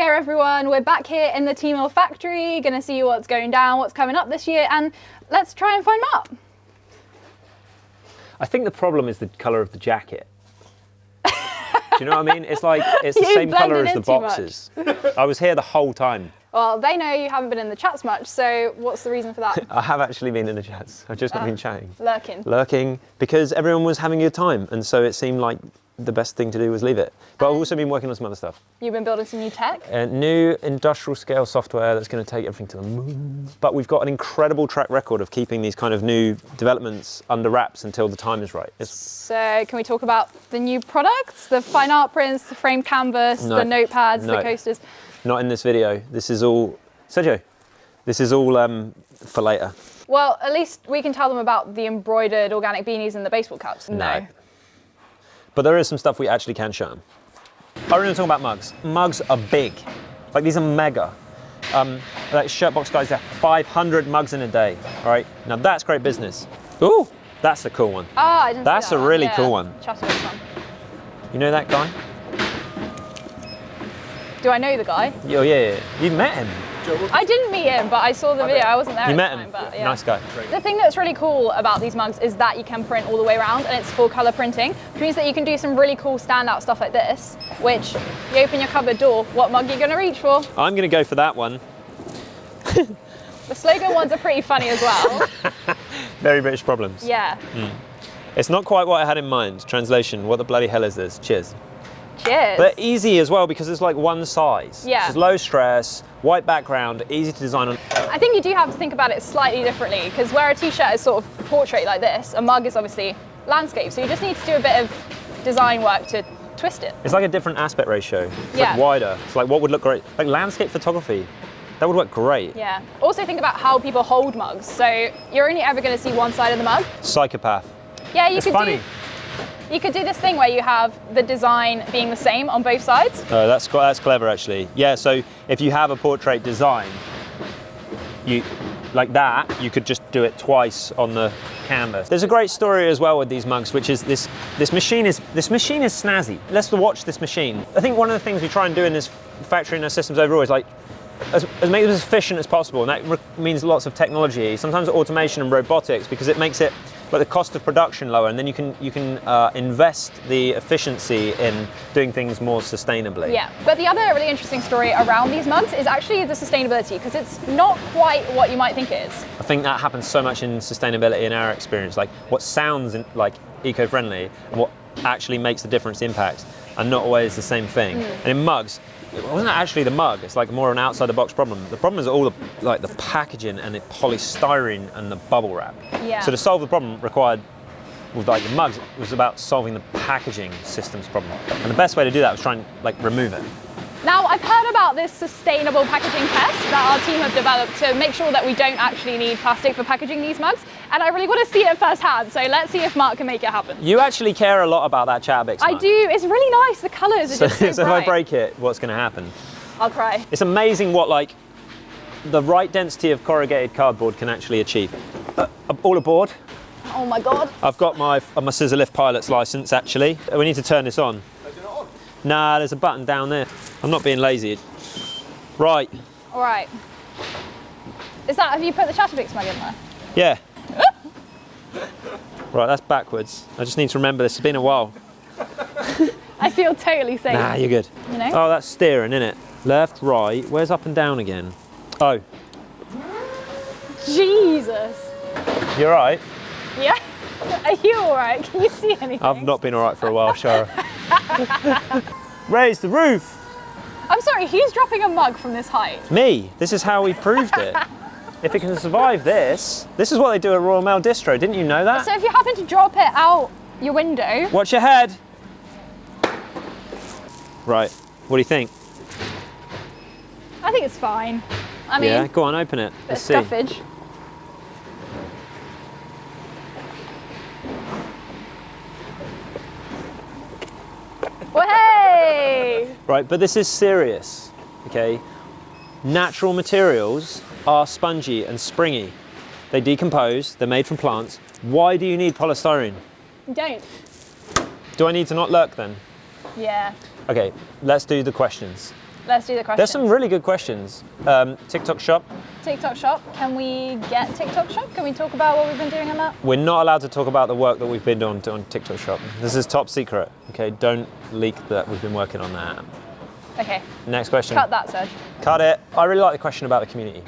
Hiya everyone, we're back here in the Teemill factory, gonna see what's going down, what's coming up this year, and let's try and find Mart. I think the problem is the colour of the jacket. Do you know what I mean? It's like, it's the same colour as the boxes. I was here the whole time. Well, they know you haven't been in the chats much, so what's the reason for that? I have actually been in the chats, I've just not been chatting. Lurking. Lurking, because everyone was having a good time, and so it seemed like the best thing to do was leave it. But I've also been working on some other stuff. You've been building some new tech? New industrial scale software that's going to take everything to the moon. But we've got an incredible track record of keeping these kind of new developments under wraps until the time is right. So can we talk about the new products? The fine art prints, the framed canvas, the notepads, the coasters? Not in this video. This is all, Sergio, this is all for later. Well, at least we can tell them about the embroidered organic beanies and the baseball caps. No. But there is some stuff we actually can show them. I'm going to talk about mugs. Mugs are big. Like, these are mega. Like Shirtbox guys, they're 500 mugs in a day. All right, now that's great business. Ooh, that's a cool one. Ah, I didn't see that. That's a really cool one. Chatterbox one. You know that guy? Do I know the guy? Oh yeah. You met him. I didn't meet him, but I saw the video. I wasn't there. You at met the time, him. but yeah. Nice guy. The thing that's really cool about these mugs is that you can print all the way around, and it's full color printing, which means that you can do some really cool standout stuff like this, which you open your cupboard door, what mug are you going to reach for? I'm going to go for that one. The slogan ones are pretty funny as well. Very British problems. Yeah. It's not quite what I had in mind. Translation, what the bloody hell is this? Cheers. Cheers. But easy as well, because it's like one size. Yeah. It's low stress, white background, easy to design on. I think you do have to think about it slightly differently, because where a t-shirt is sort of portrait like this, a mug is obviously landscape, so you just need to do a bit of design work to twist it. It's like a different aspect ratio. It's Yeah. like wider. It's like what would look great. Like landscape photography, that would work great. Yeah. Also think about how people hold mugs. So you're only ever going to see one side of the mug. Psychopath. Yeah, you It's could funny. You could do this thing where you have the design being the same on both sides. Oh, that's clever actually. Yeah, so if you have a portrait design, you like that, you could just do it twice on the canvas. There's a great story as well with these mugs, which is this machine is snazzy. Let's watch this machine. I think one of the things we try and do in this factory and our systems overall is like make them as efficient as possible, and that means lots of technology, sometimes automation and robotics, because it makes it like the cost of production lower, and then you can invest the efficiency in doing things more sustainably. Yeah, but the other really interesting story around these mugs is actually the sustainability, because it's not quite what you might think it is. I think that happens so much in sustainability in our experience, like what sounds like eco-friendly and what actually makes the difference impact are not always the same thing. And in mugs, it wasn't actually the mug, it's like more an outside the box problem. The problem is all the packaging and the polystyrene and the bubble wrap. Yeah. So to solve the problem required with like the mugs, it was about solving the packaging systems problem. And the best way to do that was try and like remove it. Now, I've heard about this sustainable packaging test that our team have developed to make sure that we don't actually need plastic for packaging these mugs, and I really want to see it firsthand, so let's see if Mart can make it happen. You actually care a lot about that Chatterbix mug. I do, it's really nice, the colours are just so So if bright. I break it, what's going to happen? I'll cry. It's amazing what like the right density of corrugated cardboard can actually achieve. All aboard. Oh my God. I've got my scissor lift pilot's license actually. We need to turn this on. Nah, there's a button down there. I'm not being lazy. Right. All right. Have you put the Chatterbix mug in there? Yeah. Right, that's backwards. I just need to remember this. It's been a while. I feel totally safe. Nah, you're good. You know? Oh, that's steering, isn't it? Left, right. Where's up and down again? Oh. Jesus. You're right. Yeah? Are you all right? Can you see anything? I've not been all right for a while, Shara. Raise the roof. I'm sorry, who's dropping a mug from this height? Me. This is how we proved it. If it can survive this is what they do at Royal Mail Distro. Didn't you know that? So if you happen to drop it out your window... Watch your head. Right, what do you think? I think it's fine. I mean... Yeah, go on, open it. Let's see. Scuffage. Well, hey! Right, but this is serious, okay? Natural materials are spongy and springy. They decompose, they're made from plants. Why do you need polystyrene? You don't. Do I need to not lurk then? Yeah. Okay, let's do the questions. Let's do the questions. There's some really good questions. TikTok shop. TikTok shop. Can we get TikTok shop? Can we talk about what we've been doing on that? We're not allowed to talk about the work that we've been doing on TikTok shop. This is top secret. Okay, don't leak that we've been working on that. Okay. Next question. Cut that, Serge. Cut it. I really like the question about the community.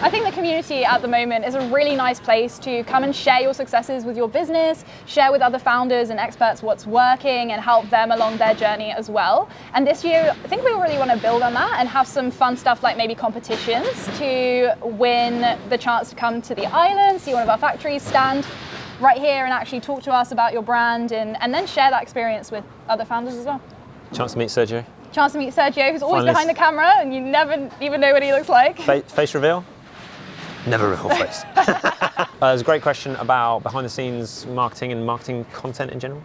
I think the community at the moment is a really nice place to come and share your successes with your business, share with other founders and experts what's working and help them along their journey as well. And this year, I think we really want to build on that and have some fun stuff like maybe competitions to win the chance to come to the island, see one of our factories, stand right here and actually talk to us about your brand and then share that experience with other founders as well. Chance to meet Sergio. Chance to meet Sergio, who's always Finally. behind the camera and you never even know what he looks like. Face reveal? Never reveal face. There's a great question about behind the scenes marketing and marketing content in general.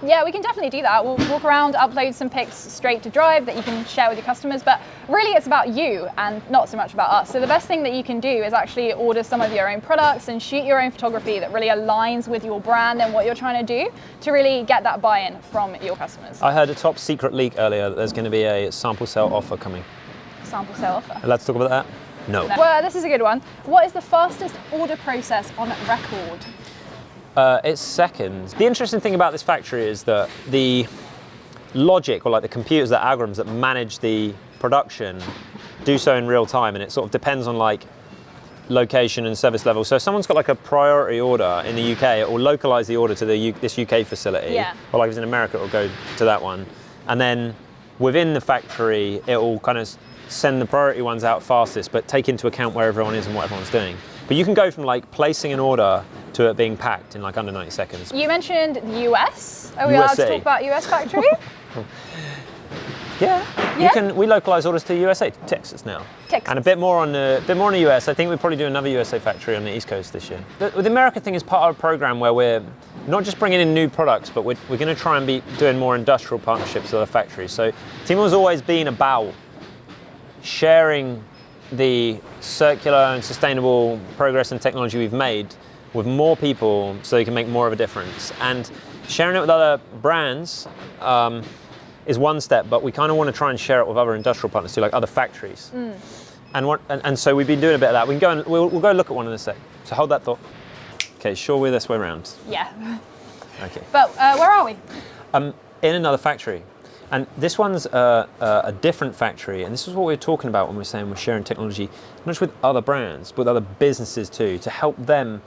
Yeah, we can definitely do that. We'll walk around, upload some pics straight to Drive that you can share with your customers, but really it's about you and not so much about us. So the best thing that you can do is actually order some of your own products and shoot your own photography that really aligns with your brand and what you're trying to do to really get that buy-in from your customers. I heard a top secret leak earlier that there's going to be a sample sale offer coming. Sample sale offer. Let's talk about that? No. Well, this is a good one. What is the fastest order process on record? It's seconds. The interesting thing about this factory is that the logic, or like the computers, the algorithms that manage the production do so in real time, and it sort of depends on like location and service level. So if someone's got like a priority order in the UK, it will localize the order to this UK facility. Yeah. Or like if it's in America, it will go to that one. And then within the factory, it will kind of send the priority ones out fastest, but take into account where everyone is and what everyone's doing. But you can go from like placing an order to it being packed in like under 90 seconds. You mentioned the US. Are we allowed to talk about US factory? Yeah. We localize orders to USA, Texas now. Texas. And a bit more on the US. I think we'll probably do another USA factory on the East Coast this year. The America thing is part of a program where we're not just bringing in new products, but we're going to try and be doing more industrial partnerships with other factories. So Teemill's always been about sharing the circular and sustainable progress and technology we've made with more people so they can make more of a difference. And sharing it with other brands is one step, but we kind of want to try and share it with other industrial partners too, like other factories. And so we've been doing a bit of that. We can go and we'll go look at one in a sec. So hold that thought. Okay, sure, we're this way around. Yeah. Okay. But where are we? In another factory. And this one's a different factory, and this is what we're talking about when we're saying we're sharing technology, not just with other brands, but with other businesses too, to help them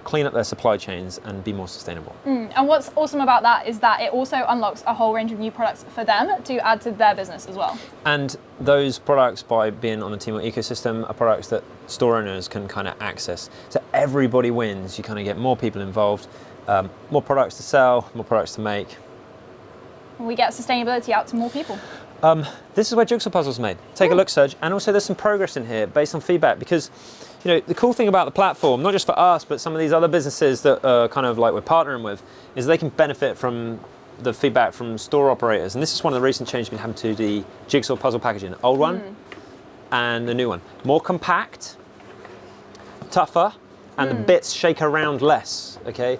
clean up their supply chains and be more sustainable. And what's awesome about that is that it also unlocks a whole range of new products for them to add to their business as well. And those products, by being on the Teemill ecosystem, are products that store owners can kind of access. So everybody wins. You kind of get more people involved, more products to sell, more products to make. We get sustainability out to more people. This is where Jigsaw puzzles made. Take a look, Serge. And also there's some progress in here based on feedback, because the cool thing about the platform, not just for us, but some of these other businesses that kind of like we're partnering with, is they can benefit from the feedback from store operators. And this is one of the recent changes we've been having to the Jigsaw puzzle packaging. Old one and the new one. More compact, tougher, and the bits shake around less, okay?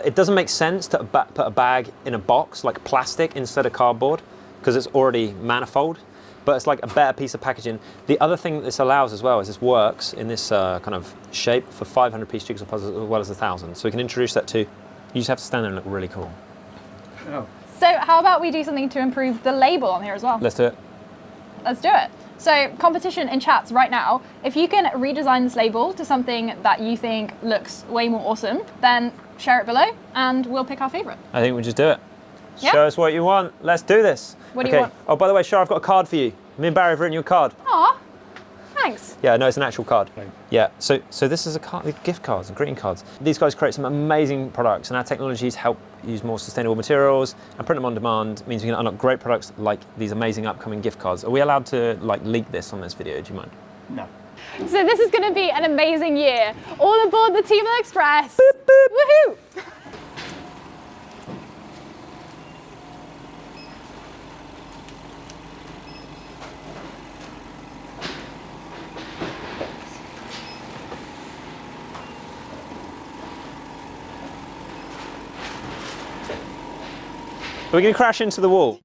It doesn't make sense to put a bag in a box like plastic instead of cardboard because it's already manifold, but it's like a better piece of packaging. The other thing that this allows as well is this works in this kind of shape for 500-piece jigsaw puzzles as well as 1,000. So we can introduce that too. You just have to stand there and look really cool. Oh. So how about we do something to improve the label on here as well? Let's do it. Let's do it. So competition in chats right now, if you can redesign this label to something that you think looks way more awesome, then share it below and we'll pick our favorite. I think we'll just do it. Yeah? Show us what you want. Let's do this. What do you want? Oh, by the way, Shara, I've got a card for you. Me and Barry have written you a card. Aw, thanks. Yeah, no, it's an actual card. Yeah, so this is a card, gift cards and greeting cards. These guys create some amazing products, and our technologies help use more sustainable materials, and print them on demand means we can unlock great products like these amazing upcoming gift cards. Are we allowed to like leak this on this video? Do you mind? No. So this is going to be an amazing year. All aboard the Teemill Express. Boop, boop. Woohoo! We're going to crash into the wall.